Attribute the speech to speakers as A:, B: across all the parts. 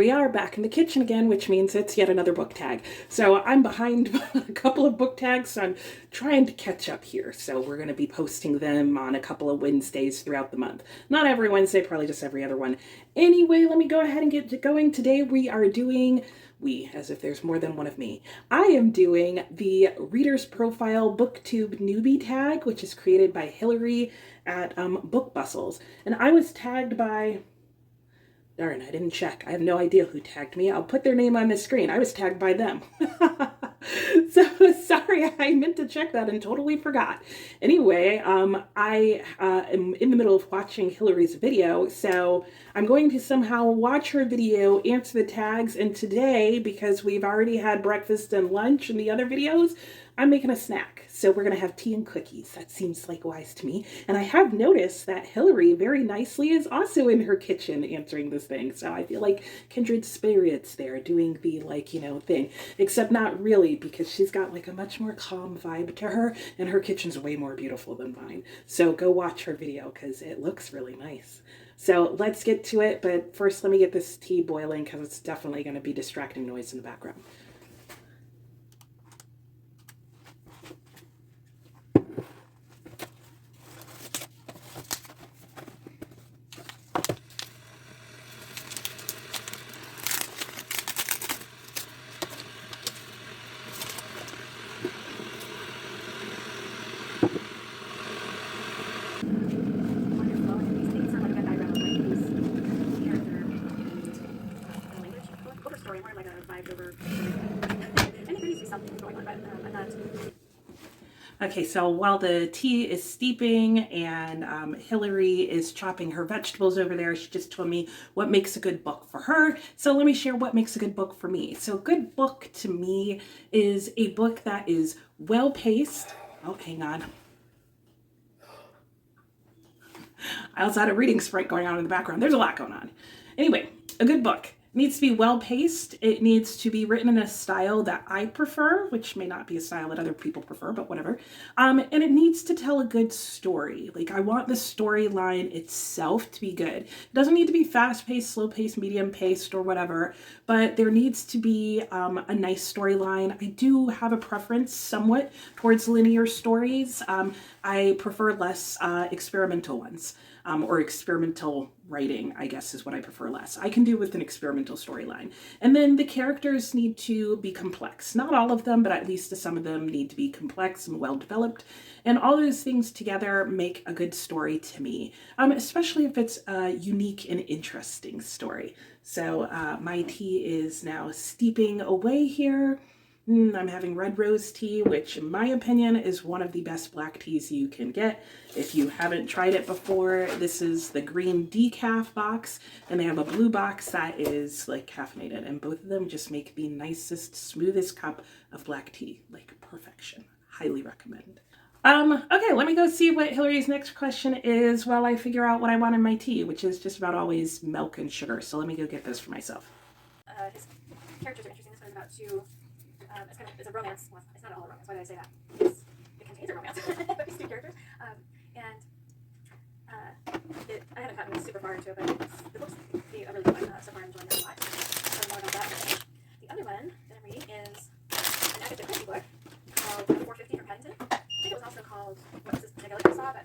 A: We are back in the kitchen again, which means it's yet another book tag. So I'm behind a couple of book tags, so I'm trying to catch up here. So we're going to be posting them on a couple of Wednesdays throughout the month. Not every Wednesday, probably just every other one. Anyway, let me go ahead and get going. Today we are doing, as if there's more than one of me, I am doing the Reader's Profile Booktube newbie tag, which is created by Hillary at Book Bustles. And I was tagged by... Darn, I didn't check. I have no idea who tagged me. I'll put their name on the screen. I was tagged by them. So sorry, I meant to check that and totally forgot. Anyway, I am in the middle of watching Hillary's video, so I'm going to somehow watch her video, answer the tags, and today, because we've already had breakfast and lunch in the other videos, I'm making a snack. So we're going to have tea and cookies. That seems like wise to me. And I have noticed that Hillary very nicely is also in her kitchen answering this thing. So I feel like kindred spirits there doing the thing. Except not really, because she's got like a much more calm vibe to her and her kitchen's way more beautiful than mine. So go watch her video because it looks really nice. So let's get to it. But first let me get this tea boiling because it's definitely going to be distracting noise in the background. Okay, so while the tea is steeping and Hillary is chopping her vegetables over there, she just told me what makes a good book for her. So let me share what makes a good book for me. So a good book to me is a book that is well-paced. Oh, hang on. I also had a reading sprint going on in the background. There's a lot going on. Anyway, a good book needs to be well-paced. It needs to be written in a style that I prefer, which may not be a style that other people prefer, but whatever. And it needs to tell a good story. Like, I want the storyline itself to be good. It doesn't need to be fast-paced, slow-paced, medium-paced, or whatever, but there needs to be a nice storyline. I do have a preference somewhat towards linear stories. I prefer less experimental ones. Or experimental writing, I guess, is what I prefer less. I can do with an experimental storyline. And then the characters need to be complex. Not all of them, but at least some of them need to be complex and well-developed. And all those things together make a good story to me, especially if it's a unique and interesting story. So my tea is now steeping away here. I'm having red rose tea, which in my opinion is one of the best black teas you can get. If you haven't tried it before, this is the green decaf box, and they have a blue box that is like caffeinated, and both of them just make the nicest, smoothest cup of black tea, like perfection. Highly recommend. Okay, let me go see what Hillary's next question is while I figure out what I want in my tea, which is just about always milk and sugar. So let me go get this for myself.
B: His characters are interesting. This one is about two. It's a romance. Well, it's not all a romance. Why did I say that? It contains a romance about these two characters. I haven't gotten super far into it, but the book's a really good one. So far, I'm enjoying it a lot. So more about that. The other one that I'm reading is an Agatha Christie book called 450 from Paddington. I think it was also called What is this Neglected Saw? But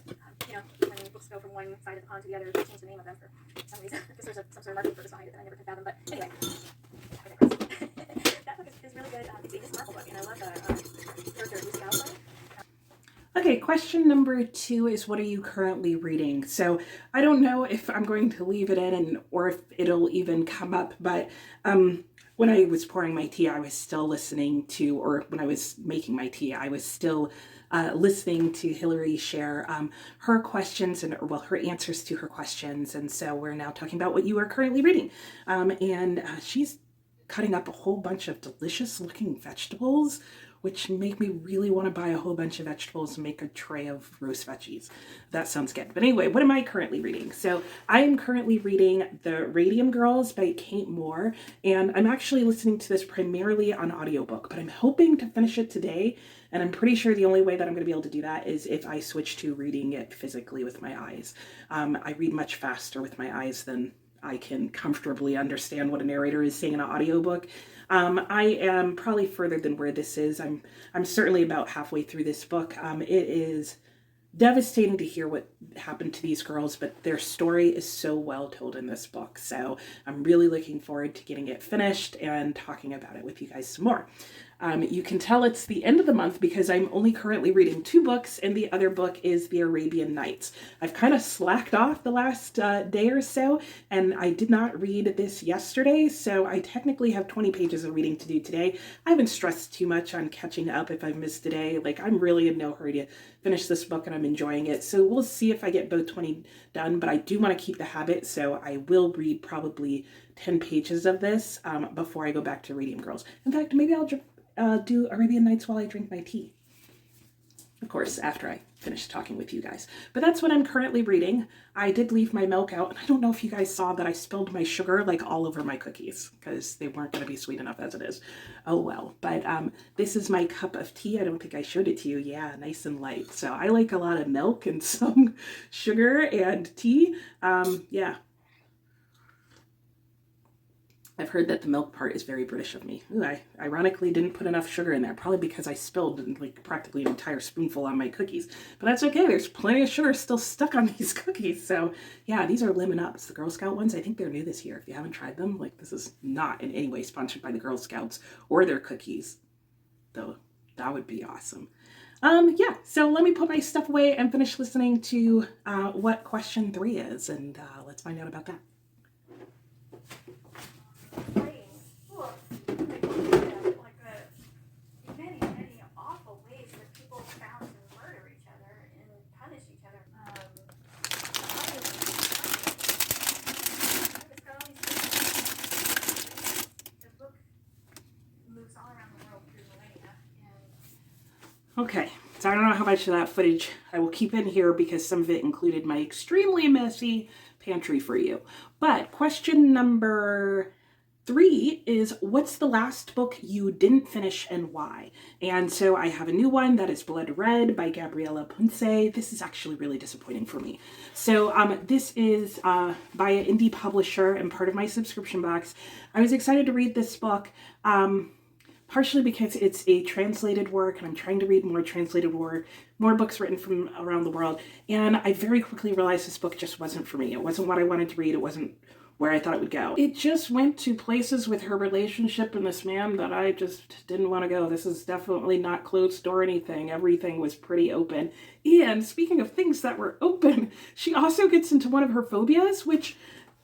B: when books go from one side of the pond to the other, they change the name of them for some reason because there's some sort of marketing purpose behind it that I never could fathom. But anyway. That book is really good. It's a historical book, and I love the character Lucy Galloway.
A: Okay, question number 2 is, what are you currently reading? So I don't know if I'm going to leave it in or if it'll even come up, but when I was pouring my tea, I was still listening to, or when I was making my tea, I was still listening to Hillary share her questions and, well, her answers to her questions. And so we're now talking about what you are currently reading. And she's cutting up a whole bunch of delicious looking vegetables, which make me really want to buy a whole bunch of vegetables and make a tray of roast veggies. That sounds good. But anyway, what am I currently reading? So I am currently reading The Radium Girls by Kate Moore, and I'm actually listening to this primarily on audiobook, but I'm hoping to finish it today, and I'm pretty sure the only way that I'm going to be able to do that is if I switch to reading it physically with my eyes. I read much faster with my eyes than I can comfortably understand what a narrator is saying in an audiobook. I am probably further than where this is. I'm certainly about halfway through this book. It is devastating to hear what happened to these girls, but their story is so well told in this book. So I'm really looking forward to getting it finished and talking about it with you guys some more. You can tell it's the end of the month because I'm only currently reading 2 books, and the other book is The Arabian Nights. I've kind of slacked off the last day or so, and I did not read this yesterday, so I technically have 20 pages of reading to do today. I haven't stressed too much on catching up if I missed a day. Like, I'm really in no hurry to finish this book, and I'm enjoying it, so we'll see if I get both 20 done, but I do want to keep the habit, so I will read probably 10 pages of this before I go back to Radium Girls. In fact, maybe I'll do Arabian Nights while I drink my tea. Of course, after I finish talking with you guys. But that's what I'm currently reading. I did leave my milk out, and I don't know if you guys saw that I spilled my sugar like all over my cookies because they weren't going to be sweet enough as it is. Oh well. But this is my cup of tea. I don't think I showed it to you. Yeah, nice and light. So I like a lot of milk and some sugar and tea. Yeah. I've heard that the milk part is very British of me. Ooh, I ironically didn't put enough sugar in there, probably because I spilled like practically an entire spoonful on my cookies. But that's okay, there's plenty of sugar still stuck on these cookies. So yeah, these are Lemon Ups, the Girl Scout ones. I think they're new this year. If you haven't tried them, like this is not in any way sponsored by the Girl Scouts or their cookies, though that would be awesome. Yeah, so let me put my stuff away and finish listening to what question 3 is, and let's find out about that. Okay, so I don't know how much of that footage I will keep in here because some of it included my extremely messy pantry for you. But question number 3 is, what's the last book you didn't finish and why? And so I have a new one that is Blood Red by Gabriela Ponce. This is actually really disappointing for me. So this is by an indie publisher and part of my subscription box. I was excited to read this book. Partially because it's a translated work and I'm trying to read more translated work, more books written from around the world. And I very quickly realized this book just wasn't for me. It wasn't what I wanted to read. It wasn't where I thought it would go. It just went to places with her relationship and this man that I just didn't want to go. This is definitely not closed or anything. Everything was pretty open. And speaking of things that were open, she also gets into one of her phobias, which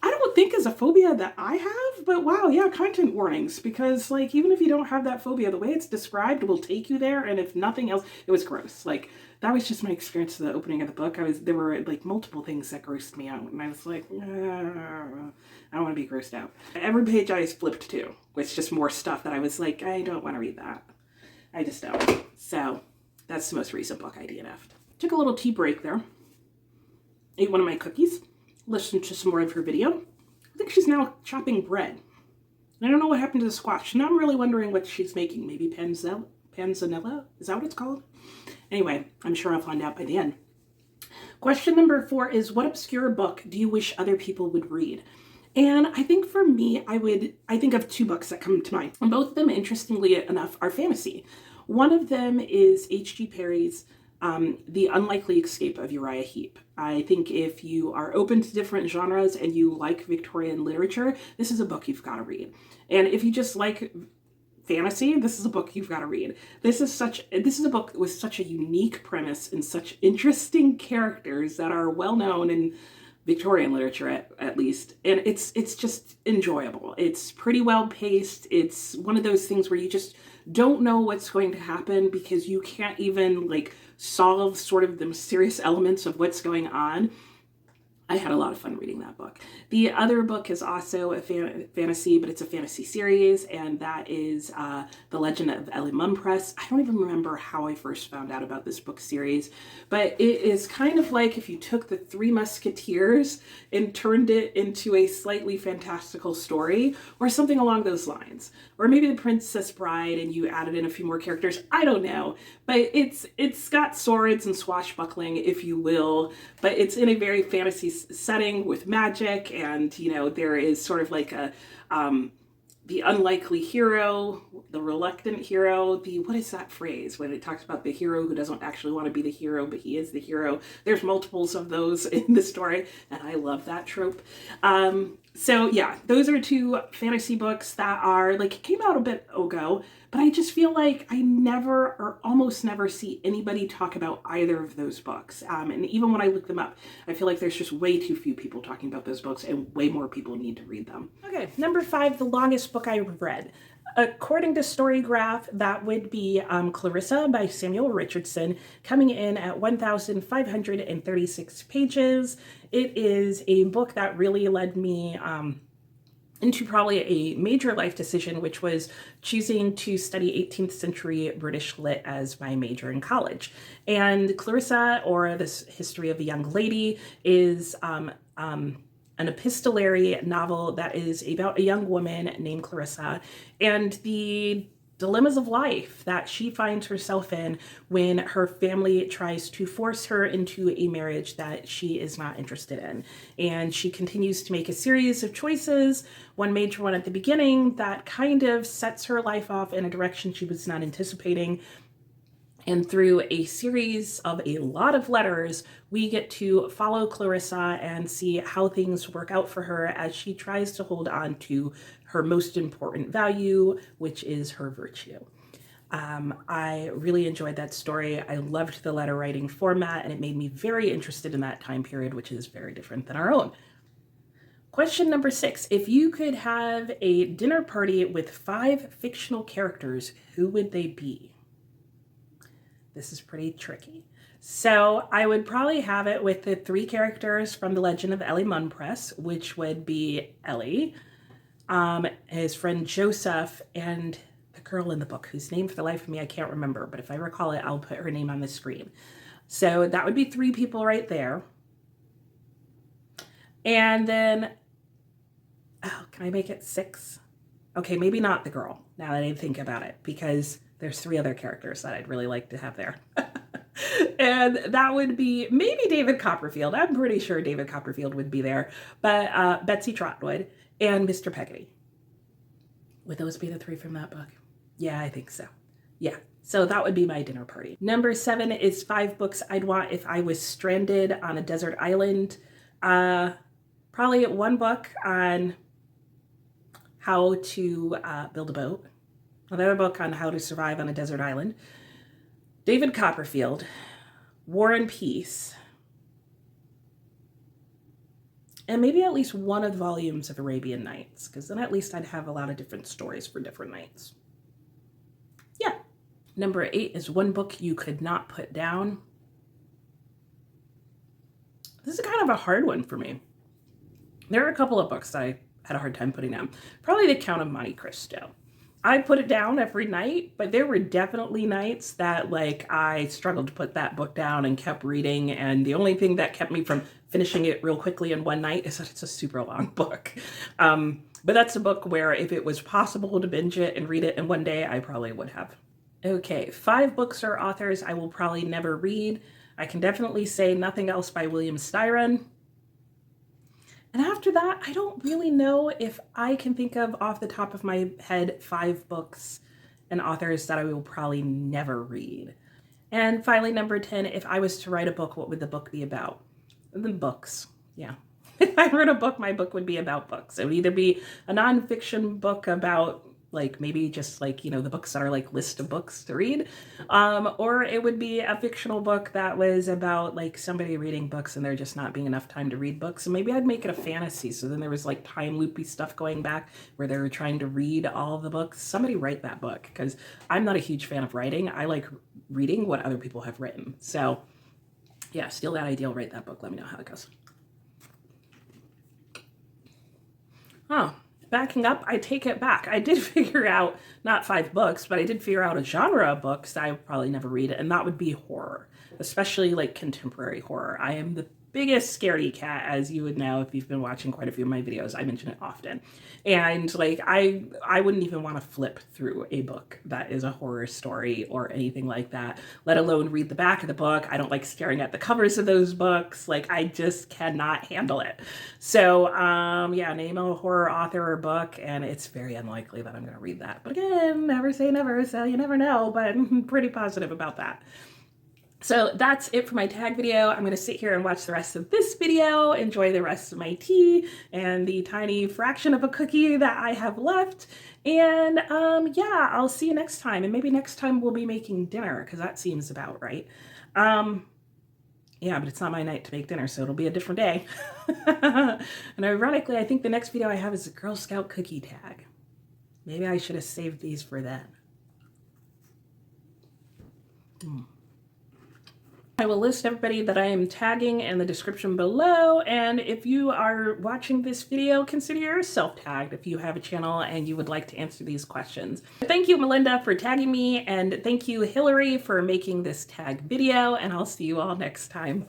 A: I don't think is a phobia that I have, but wow, yeah, content warnings, because like, even if you don't have that phobia, the way it's described will take you there, and if nothing else, it was gross. Like, that was just my experience of the opening of the book. There were like multiple things that grossed me out, and I was like, I don't want to be grossed out. Every page I flipped to was just more stuff that I was like, I don't want to read that. I just don't. So, that's the most recent book I DNF'd. Took a little tea break there. Ate one of my cookies. Listened to some more of her video. I think she's now chopping bread. I don't know what happened to the squash. Now I'm really wondering what she's making. Maybe panzanella? Is that what it's called? Anyway, I'm sure I'll find out by the end. Question number 4 is, what obscure book do you wish other people would read? And I think for me, I think of 2 books that come to mind. And both of them, interestingly enough, are fantasy. One of them is H.G. Parry's The Unlikely Escape of Uriah Heep. I think if you are open to different genres and you like Victorian literature, this is a book you've got to read. And if you just like fantasy, this is a book you've got to read. This is a book with such a unique premise and such interesting characters that are well known in Victorian literature at least. And it's just enjoyable. It's pretty well paced. It's one of those things where you just don't know what's going to happen because you can't even like solve sort of the mysterious elements of what's going on. I had a lot of fun reading that book. The other book is also a fantasy, but it's a fantasy series, and that is The Legend of Monpress. I don't even remember how I first found out about this book series, but it is kind of like if you took the Three Musketeers and turned it into a slightly fantastical story, or something along those lines. Or maybe The Princess Bride and you added in a few more characters. I don't know, but it's got swords and swashbuckling, if you will, but it's in a very fantasy fantasy setting with magic, and, you know, there is sort of like a, the unlikely hero, the reluctant hero, what is that phrase when it talks about the hero who doesn't actually want to be the hero, but he is the hero? There's multiples of those in the story, and I love that trope. So yeah, those are two fantasy books that are like, came out a bit ago, but I just feel like I never or almost never see anybody talk about either of those books. And even when I look them up, I feel like there's just way too few people talking about those books, and way more people need to read them. Okay, number 5, the longest book I've read. According to Storygraph, that would be Clarissa by Samuel Richardson, coming in at 1,536 pages. It is a book that really led me into probably a major life decision, which was choosing to study 18th century British lit as my major in college. And Clarissa, or This History of a Young Lady, is an epistolary novel that is about a young woman named Clarissa and the dilemmas of life that she finds herself in when her family tries to force her into a marriage that she is not interested in. And she continues to make a series of choices, one major one at the beginning that kind of sets her life off in a direction she was not anticipating. And through a series of a lot of letters, we get to follow Clarissa and see how things work out for her as she tries to hold on to her most important value, which is her virtue. I really enjoyed that story. I loved the letter writing format, and it made me very interested in that time period, which is very different than our own. Question number 6. If you could have a dinner party with 5 fictional characters, who would they be? This is pretty tricky. So I would probably have it with the 3 characters from The Legend of Ellie Monpress, which would be Ellie, his friend Joseph, and the girl in the book whose name for the life of me I can't remember, but if I recall it, I'll put her name on the screen. So that would be 3 people right there. And then, oh, can I make it 6? Okay, maybe not the girl, now that I think about it, because there's 3 other characters that I'd really like to have there. And that would be maybe David Copperfield. I'm pretty sure David Copperfield would be there. But Betsy Trotwood and Mr. Peggotty. Would those be the 3 from that book? Yeah, I think so. Yeah, so that would be my dinner party. Number 7 is 5 books I'd want if I was stranded on a desert island. Probably 1 book on how to build a boat. Another book on how to survive on a desert island. David Copperfield, War and Peace, and maybe at least 1 of the volumes of Arabian Nights, because then at least I'd have a lot of different stories for different nights. Yeah. Number 8 is 1 book you could not put down. This is kind of a hard one for me. There are a couple of books that I had a hard time putting down. Probably The Count of Monte Cristo. I put it down every night, but there were definitely nights that like I struggled to put that book down and kept reading. And the only thing that kept me from finishing it real quickly in one night is that it's a super long book. But that's a book where if it was possible to binge it and read it in one day, I probably would have. Okay, 5 books or authors I will probably never read. I can definitely say Nothing Else by William Styron. And after that, I don't really know if I can think of off the top of my head 5 books and authors that I will probably never read. And finally, number 10, if I was to write a book, what would the book be about? The books, yeah. If I wrote a book, my book would be about books. It would either be a nonfiction book about like maybe just like, you know, the books that are like list of books to read. Or it would be a fictional book that was about like somebody reading books and there just not being enough time to read books. And maybe I'd make it a fantasy. So then there was like time loopy stuff going back where they were trying to read all of the books. Somebody write that book, because I'm not a huge fan of writing. I like reading what other people have written. So yeah, steal that idea, write that book. Let me know how it goes. Oh. Backing up, I take it back. I did figure out, not 5 books, but I did figure out a genre of books that I would probably never read, and that would be horror, especially like contemporary horror. I am the biggest scaredy cat, as you would know if you've been watching quite a few of my videos. I mention it often. And like, I wouldn't even want to flip through a book that is a horror story or anything like that, let alone read the back of the book. I don't like staring at the covers of those books. Like, I just cannot handle it. So, yeah, name a horror author or book, and it's very unlikely that I'm going to read that. But again, never say never, so you never know, but I'm pretty positive about that. So that's it for my tag video. I'm going to sit here and watch the rest of this video, enjoy the rest of my tea and the tiny fraction of a cookie that I have left. And yeah, I'll see you next time. And maybe next time we'll be making dinner, because that seems about right. Yeah, but it's not my night to make dinner, so it'll be a different day. And ironically, I think the next video I have is a Girl Scout cookie tag. Maybe I should have saved these for then. I will list everybody that I am tagging in the description below, and if you are watching this video, consider yourself tagged if you have a channel and you would like to answer these questions. Thank you, Melinda, for tagging me, and thank you, Hillary, for making this tag video, and I'll see you all next time.